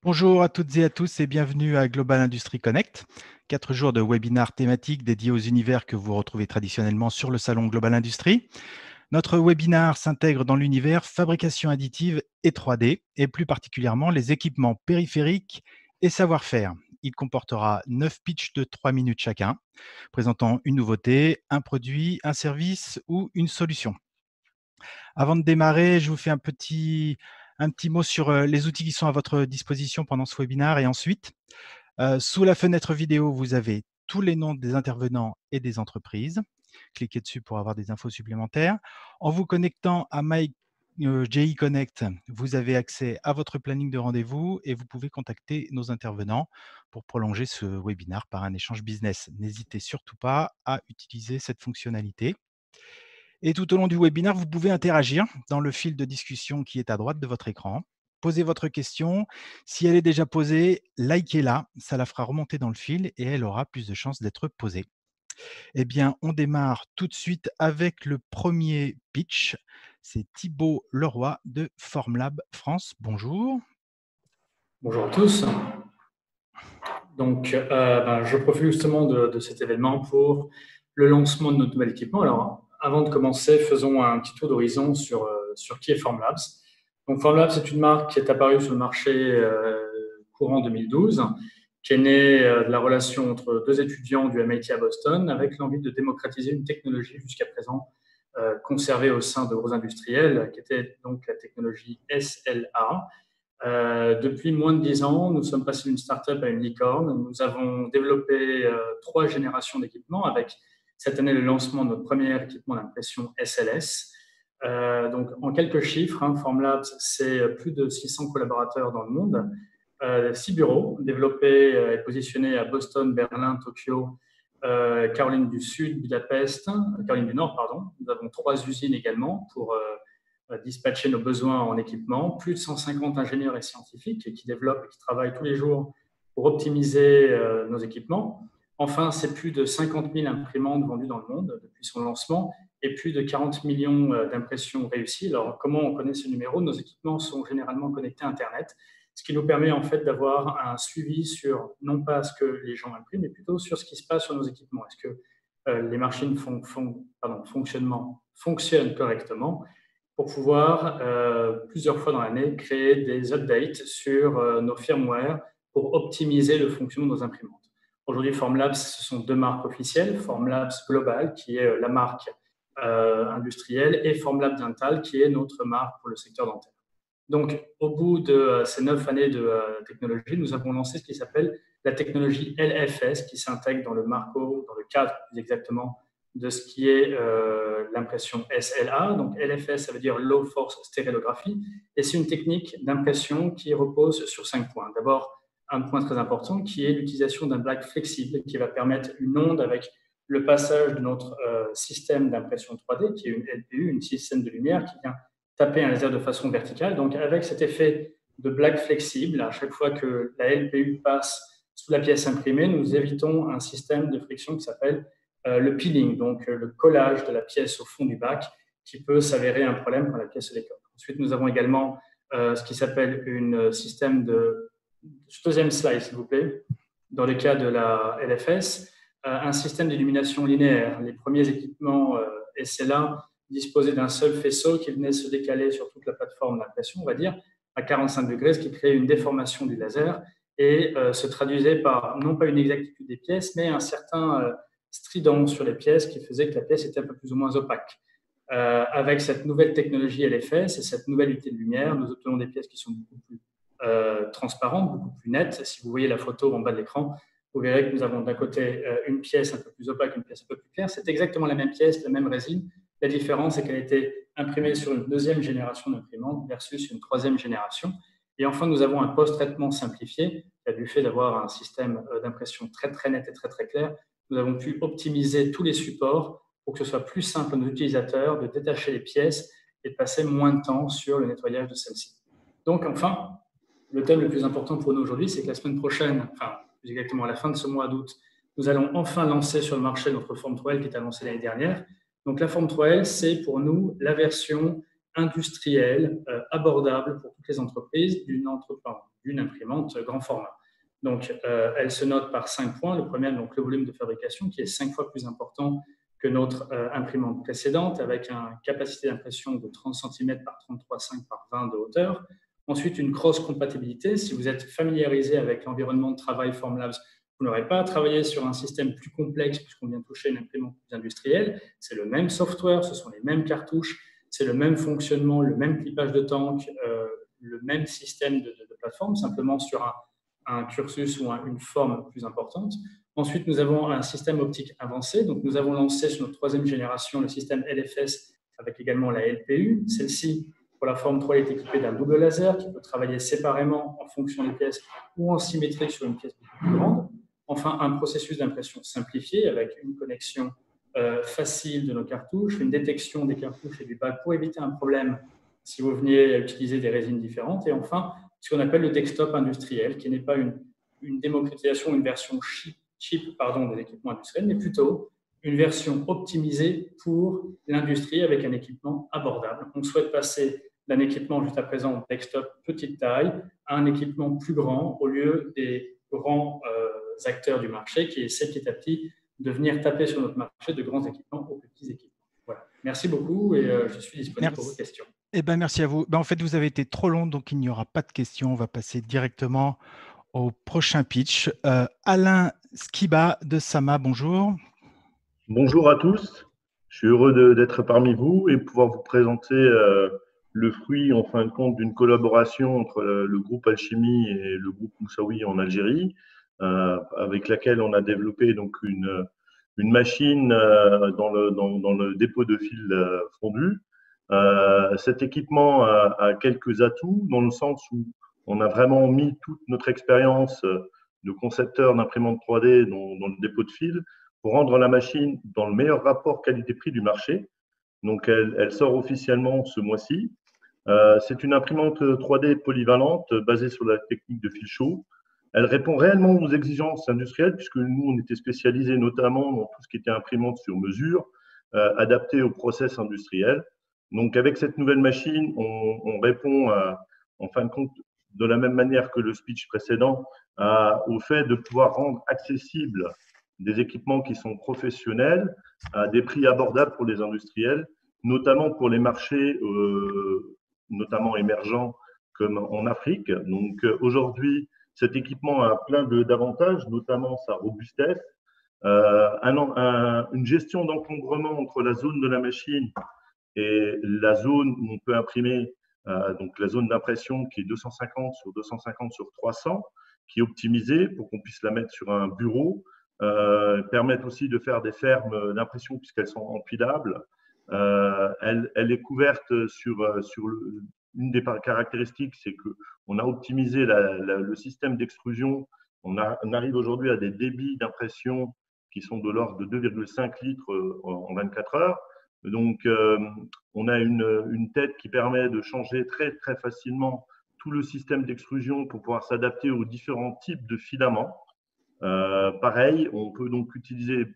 Bonjour à toutes et à tous et bienvenue à Global Industry Connect. 4 jours de webinaires thématiques dédiés aux univers que vous retrouvez traditionnellement sur le salon Global Industry. Notre webinar s'intègre dans l'univers fabrication additive et 3D et plus particulièrement les équipements périphériques et savoir-faire. Il comportera 9 pitchs de 3 minutes chacun, présentant une nouveauté, un produit, un service ou une solution. Avant de démarrer, je vous fais un petit mot sur les outils qui sont à votre disposition pendant ce webinaire et ensuite, sous la fenêtre vidéo, vous avez tous les noms des intervenants et des entreprises. Cliquez dessus pour avoir des infos supplémentaires. En vous connectant à MyJI Connect, vous avez accès à votre planning de rendez-vous et vous pouvez contacter nos intervenants pour prolonger ce webinaire par un échange business. N'hésitez surtout pas à utiliser cette fonctionnalité. Et tout au long du webinaire, vous pouvez interagir dans le fil de discussion qui est à droite de votre écran. Posez votre question. Si elle est déjà posée, likez-la. Ça la fera remonter dans le fil et elle aura plus de chances d'être posée. Eh bien, on démarre tout de suite avec le premier pitch. C'est Thibaut Leroy de Formlab France. Bonjour. Bonjour à tous. Donc, je profite justement de cet événement pour le lancement de notre nouvel équipement. Alors, avant de commencer, faisons un petit tour d'horizon sur qui est Formlabs. Donc, Formlabs, c'est une marque qui est apparue sur le marché courant 2012, qui est née de la relation entre deux étudiants du MIT à Boston, avec l'envie de démocratiser une technologie jusqu'à présent conservée au sein de gros industriels, qui était donc la technologie SLA. Depuis moins de 10 ans, nous sommes passés d'une start-up à une licorne. Nous avons développé 3 générations d'équipements avec cette année le lancement de notre premier équipement d'impression SLS. Donc, en quelques chiffres, Formlabs, c'est plus de 600 collaborateurs dans le monde, 6 bureaux développés et positionnés à Boston, Berlin, Tokyo, Caroline du Sud, Budapest, Caroline du Nord, pardon. Nous avons 3 usines également pour dispatcher nos besoins en équipement, plus de 150 ingénieurs et scientifiques qui développent et qui travaillent tous les jours pour optimiser nos équipements. Enfin, c'est plus de 50 000 imprimantes vendues dans le monde depuis son lancement et plus de 40 millions d'impressions réussies. Alors, comment on connaît ce numéro? Nos équipements sont généralement connectés à Internet, ce qui nous permet en fait d'avoir un suivi sur non pas ce que les gens impriment, mais plutôt sur ce qui se passe sur nos équipements. Est-ce que les machines fonctionnent correctement pour pouvoir, plusieurs fois dans l'année, créer des updates sur nos firmware pour optimiser le fonctionnement de nos imprimantes. Aujourd'hui, Formlabs, ce sont 2 marques officielles, Formlabs Global, qui est la marque industrielle, et Formlabs Dental, qui est notre marque pour le secteur dentaire. Donc, au bout de ces 9 années de technologie, nous avons lancé ce qui s'appelle la technologie LFS, qui s'intègre dans le marco, dans le cadre plus exactement de ce qui est l'impression SLA. Donc, LFS, ça veut dire Low Force Stéréographie, et c'est une technique d'impression qui repose sur 5 points. D'abord, un point très important qui est l'utilisation d'un black flexible qui va permettre une onde avec le passage de notre système d'impression 3D, qui est une LPU, une système de lumière qui vient taper un laser de façon verticale. Donc, avec cet effet de black flexible, à chaque fois que la LPU passe sous la pièce imprimée, nous évitons un système de friction qui s'appelle le peeling, donc le collage de la pièce au fond du bac, qui peut s'avérer un problème quand la pièce se décolle. Ensuite, nous avons également ce qui s'appelle un système de... Deuxième slide, s'il vous plaît. Dans le cas de la LFS, un système d'illumination linéaire. Les premiers équipements SLA disposaient d'un seul faisceau qui venait se décaler sur toute la plateforme d'impression, on va dire, à 45 degrés, ce qui créait une déformation du laser et se traduisait par non pas une exactitude des pièces, mais un certain strident sur les pièces qui faisait que la pièce était un peu plus ou moins opaque. Avec cette nouvelle technologie LFS et cette nouvelle unité de lumière, nous obtenons des pièces qui sont beaucoup plus transparentes, beaucoup plus nettes. Si vous voyez la photo en bas de l'écran, vous verrez que nous avons d'un côté une pièce un peu plus opaque, une pièce un peu plus claire. C'est exactement la même pièce, la même résine. La différence, c'est qu'elle a été imprimée sur une 2e génération d'imprimante versus une 3e génération. Et enfin, nous avons un post-traitement simplifié, qui a du fait d'avoir un système d'impression très, très net et très, très clair. Nous avons pu optimiser tous les supports pour que ce soit plus simple à nos utilisateurs de détacher les pièces et de passer moins de temps sur le nettoyage de celles-ci. Donc, enfin, le thème le plus important pour nous aujourd'hui, c'est que la semaine prochaine, enfin, plus exactement à la fin de ce mois d'août, nous allons enfin lancer sur le marché notre Form 3L qui est annoncée l'année dernière. Donc, la Form 3L, c'est pour nous la version industrielle, abordable pour toutes les entreprises d'une imprimante grand format. Donc, elle se note par 5 points. Le premier, donc, le volume de fabrication, qui est 5 fois plus important que notre imprimante précédente, avec une capacité d'impression de 30 cm par 33,5 par 20 de hauteur. Ensuite, une cross-compatibilité. Si vous êtes familiarisé avec l'environnement de travail Formlabs, vous n'aurez pas à travailler sur un système plus complexe puisqu'on vient toucher une imprimante plus industrielle. C'est le même software, ce sont les mêmes cartouches, c'est le même fonctionnement, le même clipage de tank, le même système de plateforme, simplement sur un cursus ou une forme plus importante. Ensuite, nous avons un système optique avancé. Donc, nous avons lancé sur notre 3e génération le système LFS avec également la LPU. Celle-ci, pour la forme 3, est équipée d'un double laser qui peut travailler séparément en fonction des pièces ou en symétrique sur une pièce beaucoup plus grande. Enfin, un processus d'impression simplifié avec une connexion facile de nos cartouches, une détection des cartouches et du bac pour éviter un problème si vous veniez à utiliser des résines différentes. Et enfin, ce qu'on appelle le desktop industriel, qui n'est pas une démocratisation, une version cheap des équipements industriels, mais plutôt une version optimisée pour l'industrie avec un équipement abordable. On souhaite passer d'un équipement juste à présent desktop petite taille à un équipement plus grand au lieu des grands acteurs du marché qui essaient petit à petit de venir taper sur notre marché de grands équipements aux petits équipements. Voilà. Merci beaucoup et je suis disponible pour vos questions. Eh ben, merci à vous. En fait, vous avez été trop long, donc il n'y aura pas de questions. On va passer directement au prochain pitch. Alain Skiba de Sama, bonjour. Bonjour à tous. Je suis heureux d'être parmi vous et pouvoir vous présenter le fruit, en fin de compte, d'une collaboration entre le groupe Alchimie et le groupe Moussaoui en Algérie, avec laquelle on a développé donc une machine dans le dépôt de fil fondu. Cet équipement a quelques atouts dans le sens où on a vraiment mis toute notre expérience de concepteur d'imprimante 3D dans le dépôt de fil pour rendre la machine dans le meilleur rapport qualité-prix du marché. Donc, elle sort officiellement ce mois-ci. C'est une imprimante 3D polyvalente basée sur la technique de fil chaud. Elle répond réellement aux exigences industrielles puisque nous, on était spécialisés notamment dans tout ce qui était imprimante sur mesure, adaptée au process industriel. Donc, avec cette nouvelle machine, on répond, en fin de compte, de la même manière que le speech précédent, au fait de pouvoir rendre accessible des équipements qui sont professionnels à des prix abordables pour les industriels, notamment pour les marchés notamment émergents comme en Afrique. Donc aujourd'hui, cet équipement a plein d'avantages, notamment sa robustesse, une gestion d'encombrement entre la zone de la machine et la zone où on peut imprimer, donc la zone d'impression qui est 250 sur 250 sur 300, qui est optimisée pour qu'on puisse la mettre sur un bureau, permettent aussi de faire des fermes d'impression puisqu'elles sont empilables. Elle est couverte sur une des caractéristiques, c'est qu'on a optimisé le système d'extrusion. On arrive aujourd'hui à des débits d'impression qui sont de l'ordre de 2,5 litres en 24 heures. Donc, on a une tête qui permet de changer très, très facilement tout le système d'extrusion pour pouvoir s'adapter aux différents types de filaments. Pareil, on peut donc utiliser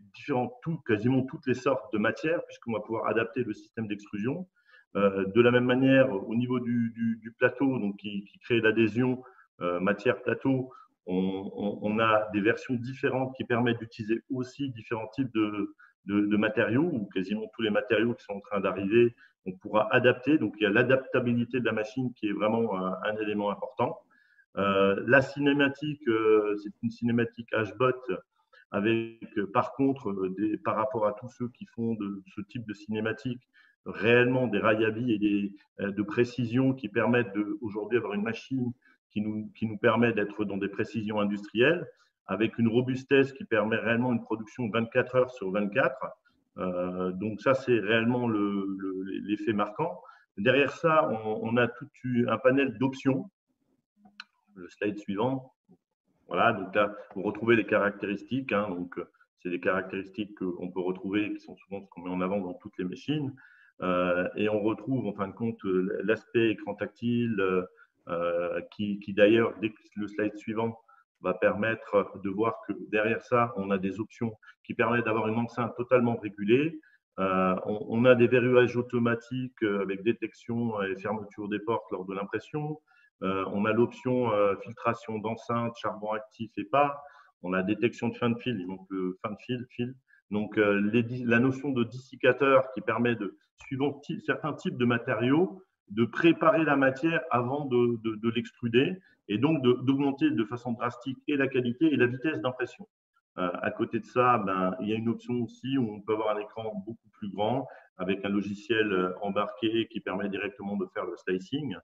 quasiment toutes les sortes de matières puisqu'on va pouvoir adapter le système d'extrusion. De la même manière, au niveau du plateau, donc qui crée l'adhésion matière plateau, on a des versions différentes qui permettent d'utiliser aussi différents types de matériaux, ou quasiment tous les matériaux qui sont en train d'arriver, on pourra adapter. Donc, il y a l'adaptabilité de la machine qui est vraiment un élément important. La cinématique, c'est une cinématique HBOT avec, par contre, par rapport à tous ceux qui font de ce type de cinématique, réellement des rayabi et de précision qui permettent aujourd'hui avoir une machine qui nous permet d'être dans des précisions industrielles, avec une robustesse qui permet réellement une production 24 heures sur 24. Donc ça, c'est réellement l'effet marquant. Derrière ça, on a tout un panel d'options. Le slide suivant. Voilà, donc là, vous retrouvez les caractéristiques. Donc, c'est des caractéristiques qu'on peut retrouver, qui sont souvent ce qu'on met en avant dans toutes les machines. Et on retrouve, en fin de compte, l'aspect écran tactile, qui d'ailleurs, dès que le slide suivant va permettre de voir que derrière ça, on a des options qui permettent d'avoir une enceinte totalement régulée, On a des verrouillages automatiques avec détection et fermeture des portes lors de l'impression. On a l'option filtration d'enceinte, charbon actif et pas. On a détection de fin de fil, il manque le fin de fil. Donc, la notion de dessicateur qui permet de, suivant certains types de matériaux, de préparer la matière avant de l'extruder et donc d'augmenter de façon drastique et la qualité et la vitesse d'impression. À côté de ça, il y a une option aussi où on peut avoir un écran beaucoup plus grand avec un logiciel embarqué qui permet directement de faire le slicing.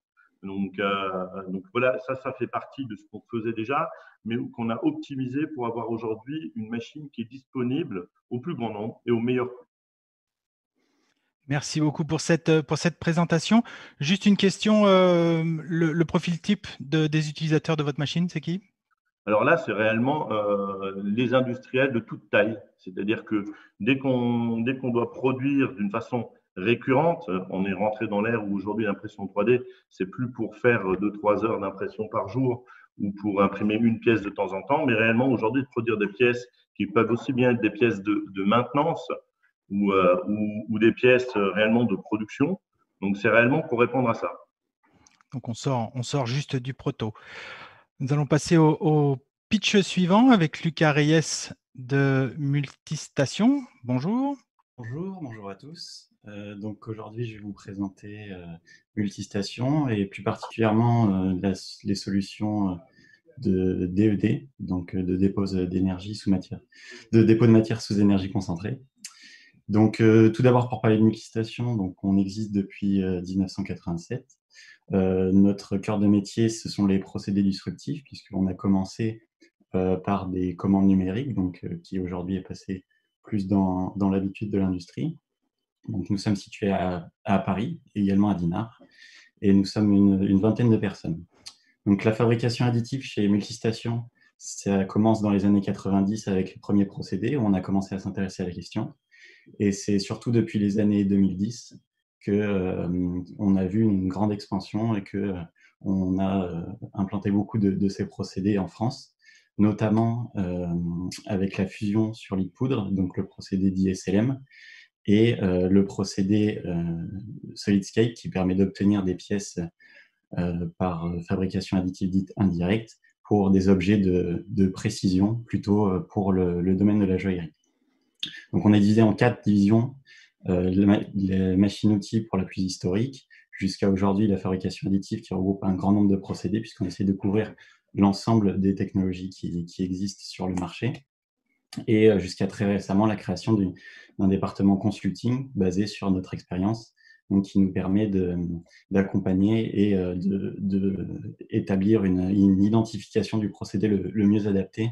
Donc voilà, ça fait partie de ce qu'on faisait déjà, mais qu'on a optimisé pour avoir aujourd'hui une machine qui est disponible au plus grand nombre et au meilleur prix. Merci beaucoup pour cette présentation. Juste une question, le profil type des utilisateurs de votre machine, c'est qui? Alors là, c'est réellement les industriels de toute taille. C'est-à-dire que dès qu'on doit produire d'une façon récurrente, on est rentré dans l'ère où aujourd'hui l'impression 3D, c'est plus pour faire 2-3 heures d'impression par jour ou pour imprimer une pièce de temps en temps, mais réellement aujourd'hui de produire des pièces qui peuvent aussi bien être des pièces de maintenance ou des pièces réellement de production. Donc c'est réellement pour répondre à ça. Donc on sort juste du proto. Nous allons passer au pitch suivant avec Lucas Reyes de Multistation. Bonjour. Bonjour à tous. Donc aujourd'hui, je vais vous présenter Multistation et plus particulièrement les solutions de DED, donc de dépôt d'énergie de dépôt de matière sous énergie concentrée. Donc tout d'abord, pour parler de Multistation, donc on existe depuis 1987. Notre cœur de métier, ce sont les procédés disruptifs, puisqu'on a commencé par des commandes numériques, donc qui aujourd'hui est passé plus dans l'habitude de l'industrie. Donc, nous sommes situés à Paris, également à Dinard, et nous sommes une vingtaine de personnes. Donc, la fabrication additive chez Multistation, ça commence dans les années 90 avec les premiers procédés, où on a commencé à s'intéresser à la question. Et c'est surtout depuis les années 2010 qu'on a vu une grande expansion et qu'on a implanté beaucoup de ces procédés en France, notamment avec la fusion sur lit de poudre, donc le procédé d'ISLM, et le procédé SolidScape qui permet d'obtenir des pièces par fabrication additive dite indirecte pour des objets de précision, plutôt pour le domaine de la joaillerie. Donc on est divisé en 4 divisions, les machines-outils pour la plus historique, jusqu'à aujourd'hui la fabrication additive qui regroupe un grand nombre de procédés puisqu'on essaie de couvrir l'ensemble des technologies qui existent sur le marché, et jusqu'à très récemment la création d'un département consulting basé sur notre expérience, donc qui nous permet d'accompagner et d'établir une identification du procédé le mieux adapté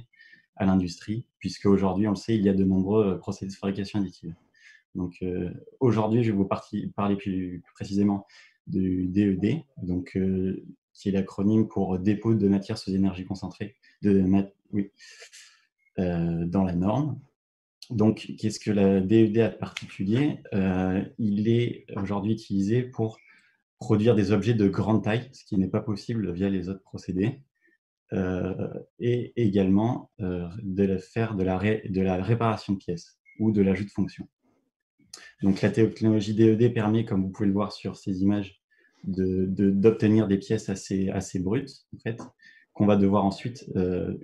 à l'industrie, puisque aujourd'hui, on le sait, il y a de nombreux procédés de fabrication additive. Donc aujourd'hui, je vais vous parler plus précisément du DED, donc, qui est l'acronyme pour dépôt de matière sous énergie concentrée dans la norme. Donc, qu'est-ce que la DED a de particulier? Il est aujourd'hui utilisé pour produire des objets de grande taille, ce qui n'est pas possible via les autres procédés, et également faire de la réparation de pièces ou de l'ajout de fonctions. Donc, la technologie DED permet, comme vous pouvez le voir sur ces images, d'obtenir des pièces assez brutes, en fait, qu'on va devoir ensuite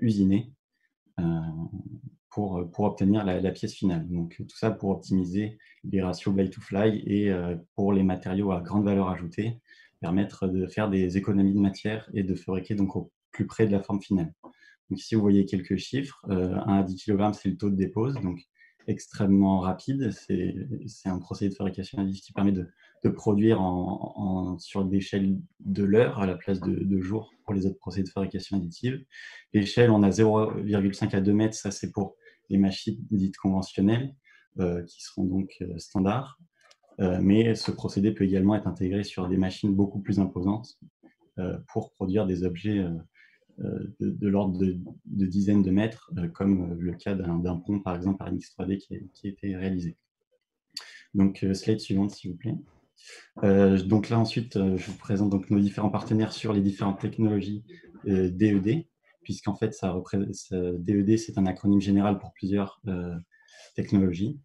usiner pour obtenir la pièce finale. Donc, tout ça pour optimiser les ratios buy to fly et pour les matériaux à grande valeur ajoutée, permettre de faire des économies de matière et de fabriquer donc au plus près de la forme finale. Donc, ici, vous voyez quelques chiffres. 1 à 10 kg, c'est le taux de dépose, donc extrêmement rapide. C'est un procédé de fabrication additive qui permet de produire sur l'échelle de l'heure à la place de jours pour les autres procédés de fabrication additive. L'échelle, on a 0,5 à 2 mètres, ça c'est pour les machines dites conventionnelles, qui seront donc standards. Mais ce procédé peut également être intégré sur des machines beaucoup plus imposantes pour produire des objets de l'ordre de dizaines de mètres, comme le cas d'un pont, par exemple, par MX3D qui a été réalisé. Donc, slide suivante, s'il vous plaît. Donc là, ensuite, je vous présente donc nos différents partenaires sur les différentes technologies DED, puisqu'en fait, DED, c'est un acronyme général pour plusieurs technologies.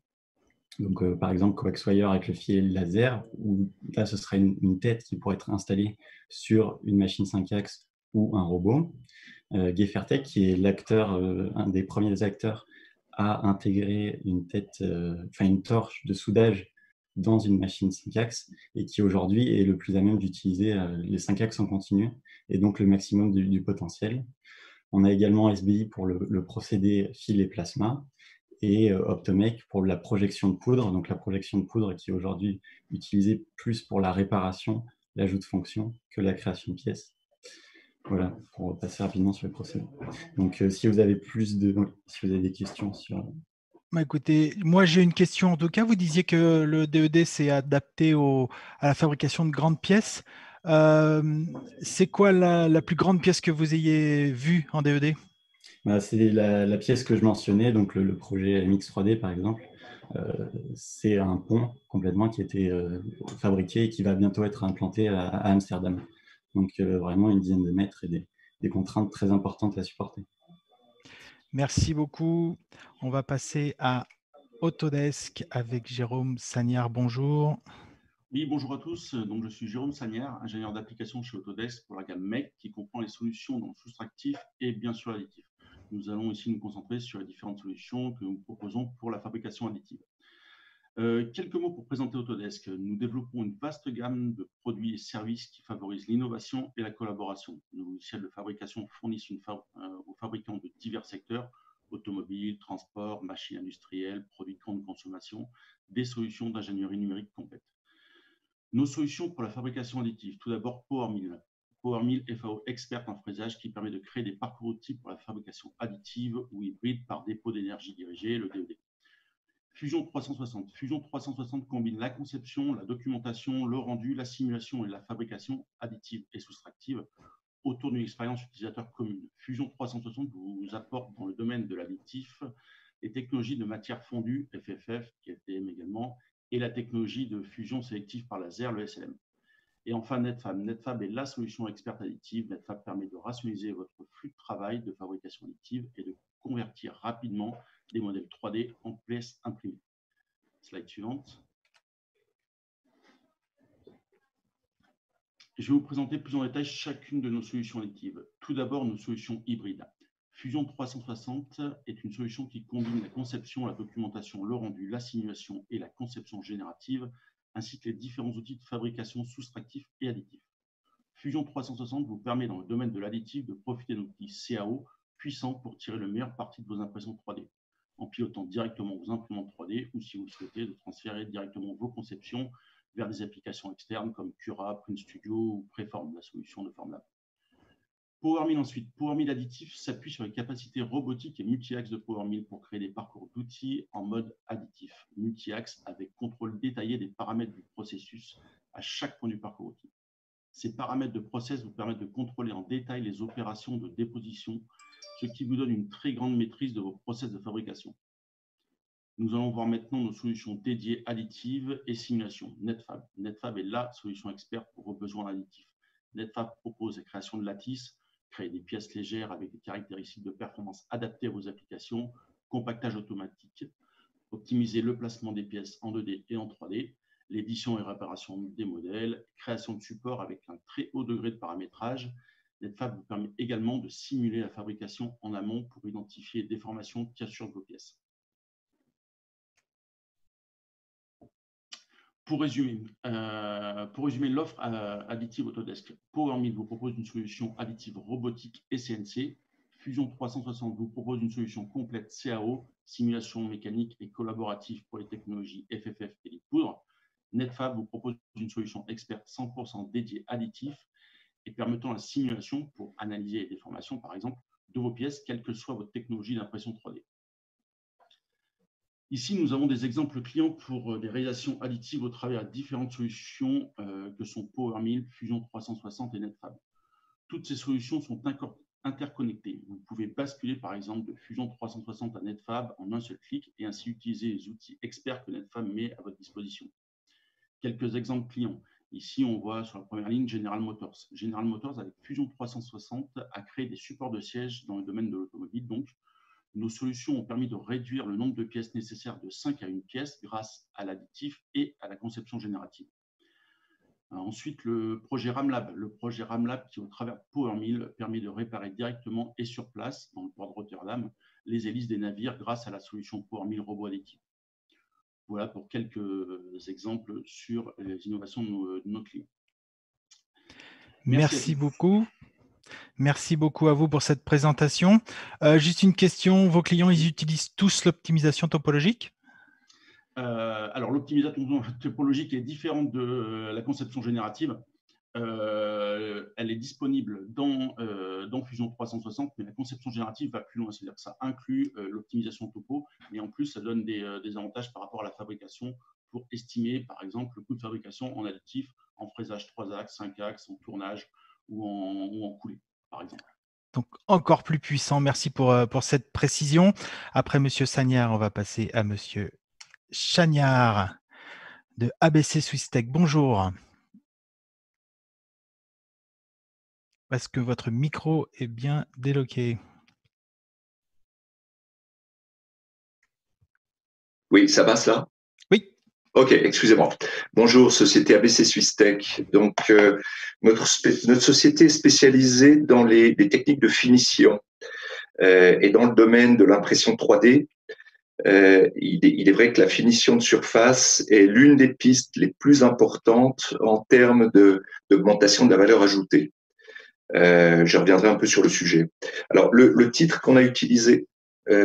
Donc, par exemple, CoaxWire avec le filet laser, où là, ce sera une tête qui pourrait être installée sur une machine 5 axes ou un robot. Gefertec, qui est l'acteur, un des premiers acteurs à intégrer une tête, une torche de soudage dans une machine 5 axes et qui aujourd'hui est le plus à même d'utiliser les 5 axes en continu et donc le maximum du potentiel. On a également SBI pour le procédé fil et plasma et Optomec pour la projection de poudre. Donc la projection de poudre qui est aujourd'hui utilisée plus pour la réparation, l'ajout de fonctions que la création de pièces. Voilà, pour passer rapidement sur le procédé. Donc si vous avez des questions sur... Écoutez, moi j'ai une question en tout cas. Vous disiez que le DED s'est adapté à la fabrication de grandes pièces. C'est quoi la plus grande pièce que vous ayez vue en DED? C'est la pièce que je mentionnais, donc le projet MX3D par exemple. C'est un pont complètement qui a été fabriqué et qui va bientôt être implanté à Amsterdam. Donc vraiment une dizaine de mètres et des contraintes très importantes à supporter. Merci beaucoup. On va passer à Autodesk avec Jérôme Sagnard. Bonjour. Oui, bonjour à tous. Donc, je suis Jérôme Sagnard, ingénieur d'application chez Autodesk pour la gamme MEC qui comprend les solutions dans le soustractif et bien sûr l'additif. Nous allons ici nous concentrer sur les différentes solutions que nous proposons pour la fabrication additive. Quelques mots pour présenter Autodesk. Nous développons une vaste gamme de produits et services qui favorisent l'innovation et la collaboration. Nos logiciels de fabrication fournissent aux fabricants de divers secteurs, automobiles, transport, machines industrielles, produits de grande consommation, des solutions d'ingénierie numérique complète. Nos solutions pour la fabrication additive. Tout d'abord, PowerMill. PowerMill FAO expert en fraisage qui permet de créer des parcours outils pour la fabrication additive ou hybride par dépôt d'énergie dirigée, le DED. Fusion 360. Fusion 360 combine la conception, la documentation, le rendu, la simulation et la fabrication additive et soustractive autour d'une expérience utilisateur commune. Fusion 360 vous apporte dans le domaine de l'additif les technologies de matière fondue, FFF, KTM également, et la technologie de fusion sélective par laser, le SLM. Et enfin, NetFab. NetFab est la solution experte additive. NetFab permet de rationaliser votre flux de travail de fabrication additive et de convertir rapidement des modèles 3D en pièces imprimées. Slide suivante. Je vais vous présenter plus en détail chacune de nos solutions additives. Tout d'abord, nos solutions hybrides. Fusion 360 est une solution qui combine la conception, la documentation, le rendu, la simulation et la conception générative, ainsi que les différents outils de fabrication soustractifs et additifs. Fusion 360 vous permet dans le domaine de l'additif de profiter d'outils CAO puissants pour tirer le meilleur parti de vos impressions 3D, en pilotant directement vos imprimantes 3D ou si vous le souhaitez, de transférer directement vos conceptions vers des applications externes comme Cura, Print Studio ou Preform, la solution de Formlab. PowerMill ensuite. PowerMill additif s'appuie sur les capacités robotiques et multi-axes de PowerMill pour créer des parcours d'outils en mode additif, multi-axe avec contrôle détaillé des paramètres du processus à chaque point du parcours outil. Ces paramètres de process vous permettent de contrôler en détail les opérations de déposition, ce qui vous donne une très grande maîtrise de vos process de fabrication. Nous allons voir maintenant nos solutions dédiées additives et simulation. NetFab. NetFab est la solution experte pour vos besoins additifs. NetFab propose la création de lattices, créer des pièces légères avec des caractéristiques de performance adaptées à vos applications, compactage automatique, optimiser le placement des pièces en 2D et en 3D, l'édition et réparation des modèles, création de supports avec un très haut degré de paramétrage. NetFab vous permet également de simuler la fabrication en amont pour identifier les déformations qu'il y a sur vos pièces. Pour résumer l'offre additive Autodesk, PowerMill vous propose une solution additive robotique et CNC. Fusion 360 vous propose une solution complète CAO, simulation mécanique et collaborative pour les technologies FFF et les poudres. NetFab vous propose une solution experte 100% dédiée additif et permettant la simulation pour analyser les déformations, par exemple, de vos pièces, quelle que soit votre technologie d'impression 3D. Ici, nous avons des exemples clients pour des réalisations additives au travers de différentes solutions que sont PowerMill, Fusion 360 et NetFab. Toutes ces solutions sont interconnectées. Vous pouvez basculer par exemple de Fusion 360 à NetFab en un seul clic et ainsi utiliser les outils experts que NetFab met à votre disposition. Quelques exemples clients. Ici, on voit sur la première ligne General Motors. General Motors, avec Fusion 360, a créé des supports de sièges dans le domaine de l'automobile, donc Nos solutions ont permis de réduire le nombre de pièces nécessaires de 5 à 1 pièce grâce à l'additif et à la conception générative. Ensuite, le projet RAMLab. Le projet RAMLab qui, au travers de PowerMill, permet de réparer directement et sur place, dans le port de Rotterdam, les hélices des navires grâce à la solution PowerMill robot additif. Voilà pour quelques exemples sur les innovations de nos clients. Merci beaucoup. Merci beaucoup à vous pour cette présentation. Juste une question, vos clients, ils utilisent tous l'optimisation topologique? Alors, l'optimisation topologique est différente de la conception générative. Elle est disponible dans Fusion 360, mais la conception générative va plus loin, c'est-à-dire que ça inclut l'optimisation topo, mais en plus, ça donne des avantages par rapport à la fabrication pour estimer, par exemple, le coût de fabrication en additif, en fraisage 3 axes, 5 axes, en tournage ou en coulée, par exemple. Donc, encore plus puissant. Merci pour cette précision. Après M. Sagnard, on va passer à M. Chagnard de ABC Swiss Tech. Bonjour. Est-ce que votre micro est bien déloqué? Oui, ça passe là? Oui. Ok, excusez-moi. Bonjour, société ABC Swiss Tech. Donc, notre société est spécialisée dans les techniques de finition et dans le domaine de l'impression 3D. Il est vrai que la finition de surface est l'une des pistes les plus importantes en termes d'augmentation de la valeur ajoutée. Je reviendrai un peu sur le sujet. Alors, le titre qu'on a utilisé,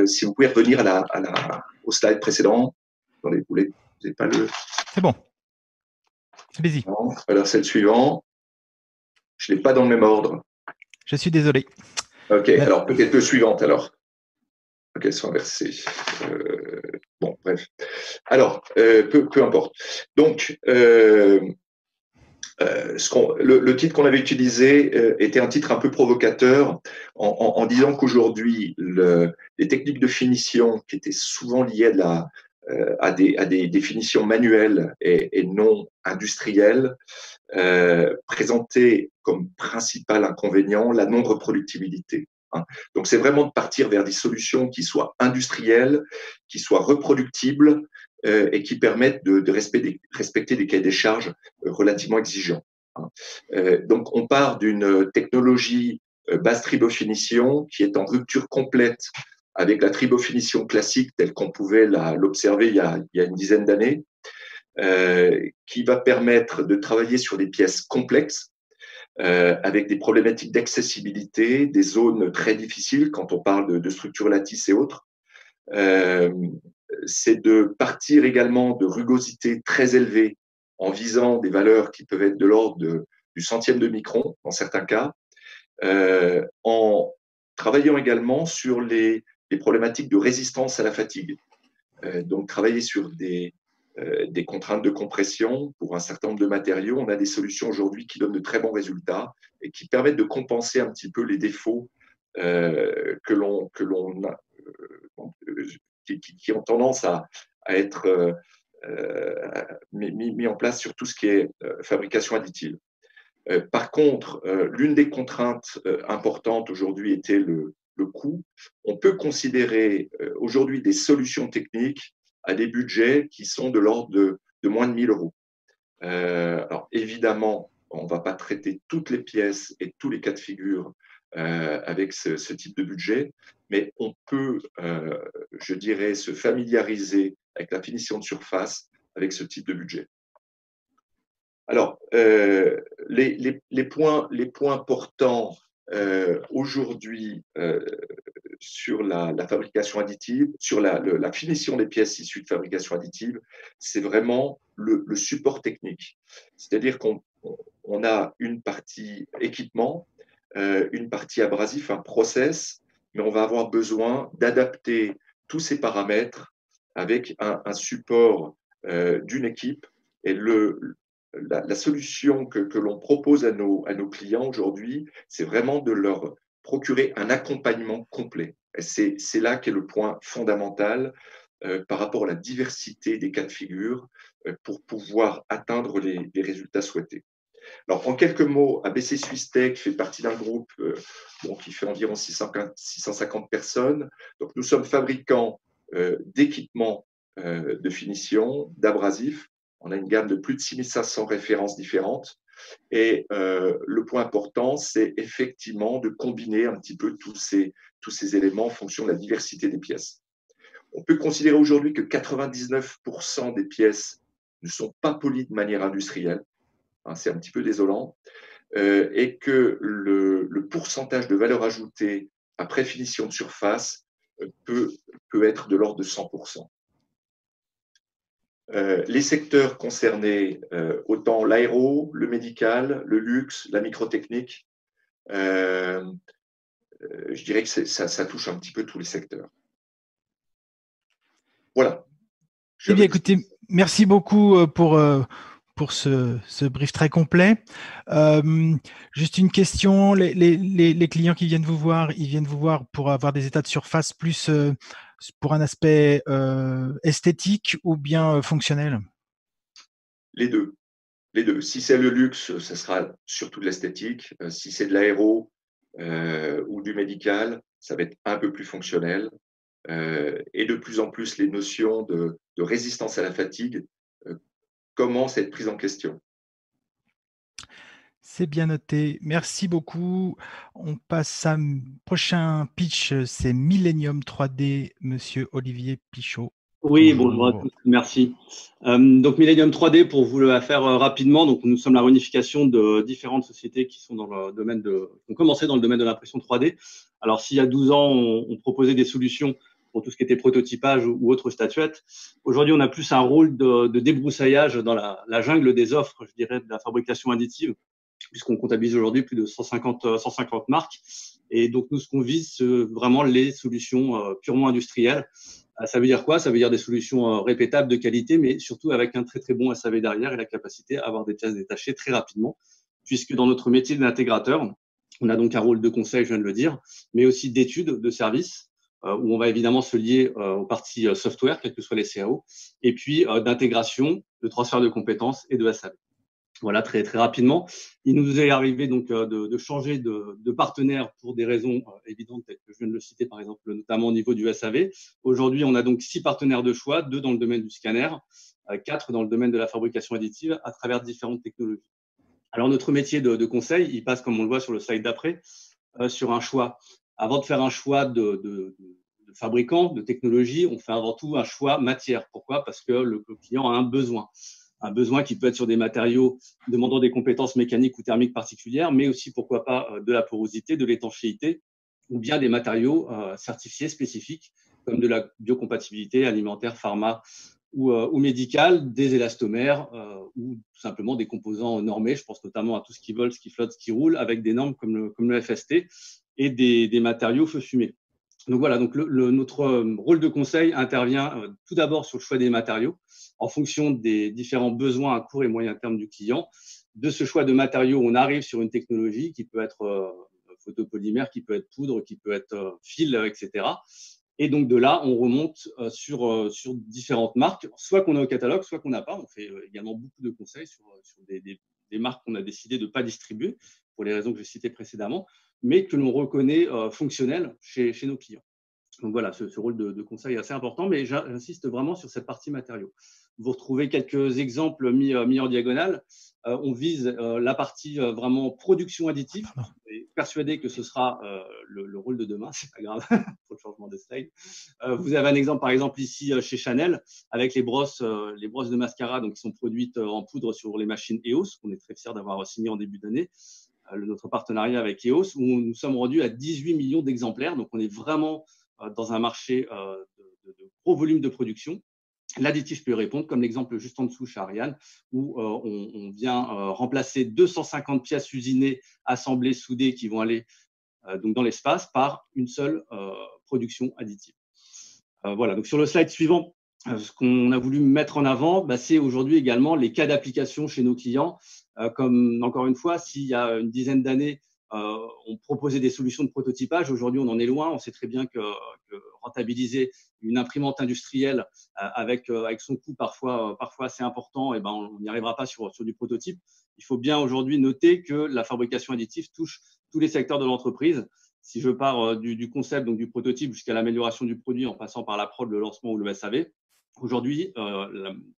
si vous pouvez revenir au slide précédent. Attendez, vous n'avez pas le… C'est bon. Allez-y. Alors, c'est le suivant. Je ne l'ai pas dans le même ordre. Je suis désolé. Ok, alors peut-être le suivant alors. Ok, elles sont inversées. Bon, bref. Alors, peu importe. Donc, le titre qu'on avait utilisé était un titre un peu provocateur en disant qu'aujourd'hui, les techniques de finition qui étaient souvent liées à des définitions manuelles et non industrielles présentaient comme principal inconvénient la non-reproductibilité. Donc, c'est vraiment de partir vers des solutions qui soient industrielles, qui soient reproductibles et qui permettent de respecter des cahiers des charges relativement exigeants. Donc, on part d'une technologie basse tribofinition qui est en rupture complète avec la tribofinition classique telle qu'on pouvait l'observer il y a une dizaine d'années, qui va permettre de travailler sur des pièces complexes, avec des problématiques d'accessibilité, des zones très difficiles quand on parle de structures lattices et autres. C'est de partir également de rugosité très élevée en visant des valeurs qui peuvent être de l'ordre du centième de micron dans certains cas, en travaillant également sur les problématiques de résistance à la fatigue. Donc, travailler sur des contraintes de compression pour un certain nombre de matériaux. On a des solutions aujourd'hui qui donnent de très bons résultats et qui permettent de compenser un petit peu les défauts que l'on a, qui ont tendance à être mis en place sur tout ce qui est fabrication additive. Par contre, l'une des contraintes importantes aujourd'hui était le coût. On peut considérer aujourd'hui des solutions techniques à des budgets qui sont de l'ordre de moins de 1 000 euros. Alors évidemment, on ne va pas traiter toutes les pièces et tous les cas de figure avec ce type de budget, mais on peut, je dirais, se familiariser avec la finition de surface avec ce type de budget. Alors, les points portants aujourd'hui sur la fabrication additive, sur la finition des pièces issues de fabrication additive, c'est vraiment le support technique. C'est-à-dire qu'on a une partie équipement, une partie abrasif, un process, mais on va avoir besoin d'adapter tous ces paramètres avec un support d'une équipe. Et la solution que l'on propose à nos clients aujourd'hui, c'est vraiment de leur procurer un accompagnement complet. C'est là qu'est le point fondamental par rapport à la diversité des cas de figure pour pouvoir atteindre les résultats souhaités. Alors, en quelques mots, ABC Suisse-Tech fait partie d'un groupe qui fait environ 650 personnes. Donc, nous sommes fabricants d'équipements de finition, d'abrasifs. On a une gamme de plus de 6500 références différentes. Et le point important, c'est effectivement de combiner un petit peu tous ces éléments en fonction de la diversité des pièces. On peut considérer aujourd'hui que 99% des pièces ne sont pas polies de manière industrielle. C'est un petit peu désolant. Et que le pourcentage de valeur ajoutée après finition de surface peut être de l'ordre de 100%. Les secteurs concernés, autant l'aéro, le médical, le luxe, la microtechnique, je dirais que ça touche un petit peu tous les secteurs. Voilà. Eh bien, écoutez, merci beaucoup pour ce brief très complet. Juste une question, les clients qui viennent vous voir, ils viennent vous voir pour avoir des états de surface plus pour un aspect esthétique ou bien fonctionnel? Les deux. Les deux. Si c'est le luxe, ce sera surtout de l'esthétique. Si c'est de l'aéro ou du médical, ça va être un peu plus fonctionnel. Et de plus en plus, les notions de résistance à la fatigue commencent à être prises en question. C'est bien noté. Merci beaucoup. On passe à prochain pitch, c'est Millennium 3D, Monsieur Olivier Pichot. Oui, bonjour à tous, merci. Donc Millennium 3D, pour vous le faire rapidement, donc nous sommes la réunification de différentes sociétés qui sont dans le domaine qui ont commencé dans le domaine de l'impression 3D. Alors s'il y a 12 ans, on proposait des solutions pour tout ce qui était prototypage ou autre statuette, aujourd'hui on a plus un rôle de débroussaillage dans la jungle des offres, je dirais, de la fabrication additive, puisqu'on comptabilise aujourd'hui plus de 150 marques. Et donc nous, ce qu'on vise, c'est vraiment les solutions purement industrielles. Ça veut dire quoi? Ça veut dire des solutions répétables de qualité, mais surtout avec un très très bon SAV derrière et la capacité à avoir des pièces détachées très rapidement, puisque dans notre métier d'intégrateur, on a donc un rôle de conseil, je viens de le dire, mais aussi d'études, de services, où on va évidemment se lier aux parties software, quels que soient les CAO, et puis d'intégration, de transfert de compétences et de SAV. Voilà, très très rapidement. Il nous est arrivé donc de changer de partenaire pour des raisons évidentes, telles que je viens de le citer par exemple, notamment au niveau du SAV. Aujourd'hui, on a donc 6 partenaires de choix, 2 dans le domaine du scanner, 4 dans le domaine de la fabrication additive à travers différentes technologies. Alors notre métier de conseil, il passe, comme on le voit sur le slide d'après, sur un choix. Avant de faire un choix de fabricant, de technologie, on fait avant tout un choix matière. Pourquoi? Parce que le client a un besoin qui peut être sur des matériaux demandant des compétences mécaniques ou thermiques particulières, mais aussi, pourquoi pas, de la porosité, de l'étanchéité, ou bien des matériaux certifiés spécifiques, comme de la biocompatibilité alimentaire, pharma ou médicale, des élastomères ou tout simplement des composants normés. Je pense notamment à tout ce qui vole, ce qui flotte, ce qui roule, avec des normes comme le FST et des matériaux feu fumé. Donc voilà, donc notre rôle de conseil intervient tout d'abord sur le choix des matériaux en fonction des différents besoins à court et moyen terme du client. De ce choix de matériaux, on arrive sur une technologie qui peut être photopolymère, qui peut être poudre, qui peut être fil, etc. Et donc de là, on remonte sur différentes marques, soit qu'on a au catalogue, soit qu'on n'a pas. On fait également beaucoup de conseils sur des marques qu'on a décidé de ne pas distribuer, pour les raisons que je citais précédemment, mais que l'on reconnaît fonctionnelles chez nos clients. Donc voilà, ce rôle de conseil est assez important, mais j'insiste vraiment sur cette partie matériaux. Vous retrouvez quelques exemples mis en diagonale. On vise la partie vraiment production additive. Je suis persuadé que ce sera le rôle de demain, c'est pas grave pour le changement de slide. Vous avez un exemple, par exemple, ici chez Chanel, avec les brosses de mascara donc, qui sont produites en poudre sur les machines EOS, qu'on est très fiers d'avoir signé en début d'année. Notre partenariat avec EOS, où nous sommes rendus à 18 millions d'exemplaires. Donc, on est vraiment dans un marché de gros volume de production. L'additif peut y répondre, comme l'exemple juste en dessous chez Ariane, où on vient remplacer 250 pièces usinées, assemblées, soudées, qui vont aller donc dans l'espace par une seule production additive. Voilà, donc sur le slide suivant, ce qu'on a voulu mettre en avant, c'est aujourd'hui également les cas d'application chez nos clients. Comme encore une fois, s'il y a une dizaine d'années, on proposait des solutions de prototypage. Aujourd'hui, on en est loin. On sait très bien que rentabiliser une imprimante industrielle avec son coût parfois assez important, ben, on n'y arrivera pas sur du prototype. Il faut bien aujourd'hui noter que la fabrication additive touche tous les secteurs de l'entreprise. Si je pars du concept, donc du prototype, jusqu'à l'amélioration du produit en passant par la prod, le lancement ou le SAV, aujourd'hui,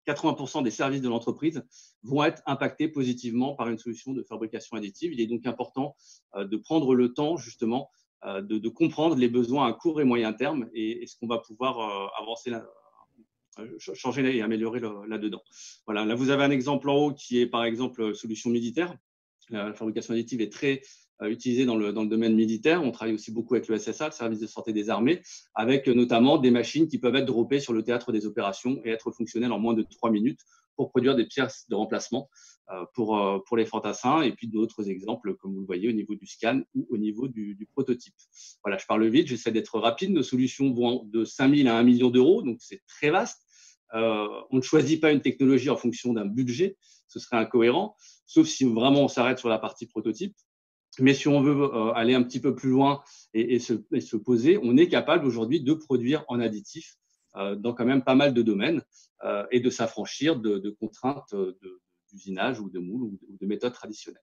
80% des services de l'entreprise vont être impactés positivement par une solution de fabrication additive. Il est donc important de prendre le temps, justement, de comprendre les besoins à court et moyen terme et ce qu'on va pouvoir avancer là, changer et améliorer là-dedans. Voilà, là, vous avez un exemple en haut qui est, par exemple, solution militaire. La fabrication additive est très utilisée dans le domaine militaire. On travaille aussi beaucoup avec le SSA, le service de santé des armées, avec notamment des machines qui peuvent être droppées sur le théâtre des opérations et être fonctionnelles en moins de 3 minutes pour produire des pièces de remplacement pour les fantassins, et puis d'autres exemples, comme vous le voyez, au niveau du scan ou au niveau du prototype. Voilà, je parle vite, j'essaie d'être rapide. Nos solutions vont de 5 000 à 1 million d'euros, donc c'est très vaste. On ne choisit pas une technologie en fonction d'un budget, ce serait incohérent, sauf si vraiment on s'arrête sur la partie prototype. Mais si on veut aller un petit peu plus loin et se poser, on est capable aujourd'hui de produire en additif dans quand même pas mal de domaines et de s'affranchir de contraintes d'usinage ou de moule ou de méthodes traditionnelles.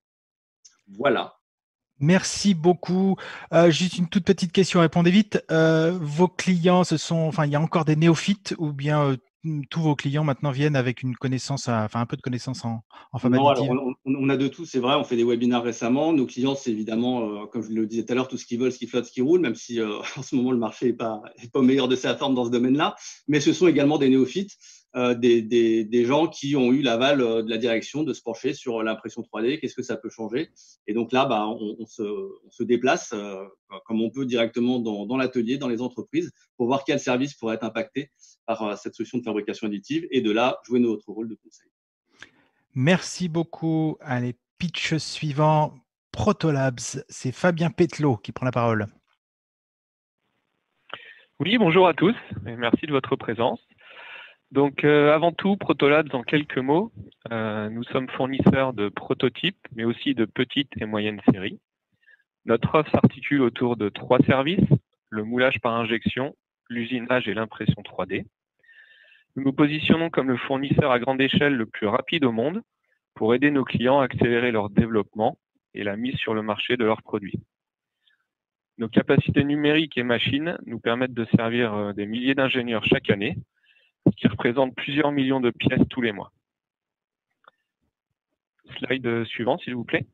Voilà. Merci beaucoup. Juste une toute petite question, répondez vite. Vos clients, il y a encore des néophytes ou bien tous vos clients maintenant viennent avec une connaissance, un peu de connaissance en fab additive? Alors, on a de tout, c'est vrai. On fait des webinaires récemment. Nos clients, c'est évidemment, comme je le disais tout à l'heure, tout ce qu'ils veulent, ce qui flotte, ce qui roule, même si en ce moment, le marché n'est pas au meilleur de sa forme dans ce domaine-là. Mais ce sont également des néophytes, des gens qui ont eu l'aval de la direction de se pencher sur l'impression 3D, qu'est-ce que ça peut changer. Et donc là, on se déplace comme on peut directement dans l'atelier, dans les entreprises, pour voir quel service pourrait être impacté par cette solution de fabrication additive et de là, jouer notre rôle de conseil. Merci beaucoup. Allez, pitch suivant, Protolabs. C'est Fabien Petelot qui prend la parole. Oui, bonjour à tous et merci de votre présence. Donc, avant tout, Protolabs, en quelques mots, nous sommes fournisseurs de prototypes, mais aussi de petites et moyennes séries. Notre offre s'articule autour de 3 services, le moulage par injection, l'usinage et l'impression 3D. Nous nous positionnons comme le fournisseur à grande échelle le plus rapide au monde pour aider nos clients à accélérer leur développement et la mise sur le marché de leurs produits. Nos capacités numériques et machines nous permettent de servir des milliers d'ingénieurs chaque année, ce qui représente plusieurs millions de pièces tous les mois. Slide suivant, s'il vous plaît.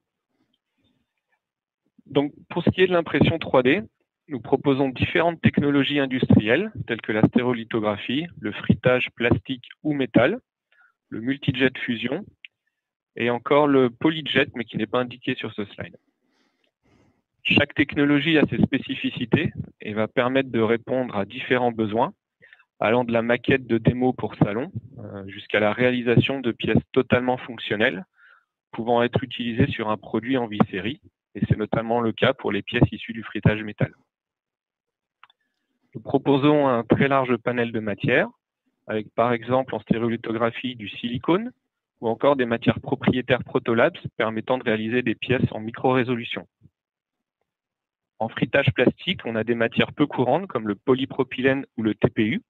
Donc, pour ce qui est de l'impression 3D, nous proposons différentes technologies industrielles, telles que la stérolithographie, le frittage plastique ou métal, le multijet fusion, et encore le polyjet, mais qui n'est pas indiqué sur ce slide. Chaque technologie a ses spécificités et va permettre de répondre à différents besoins, allant de la maquette de démo pour salon jusqu'à la réalisation de pièces totalement fonctionnelles, pouvant être utilisées sur un produit en vie série, et c'est notamment le cas pour les pièces issues du frittage métal. Nous proposons un très large panel de matières, avec par exemple en stérolithographie du silicone ou encore des matières propriétaires Protolabs permettant de réaliser des pièces en micro-résolution. En frittage plastique, on a des matières peu courantes comme le polypropylène ou le TPU.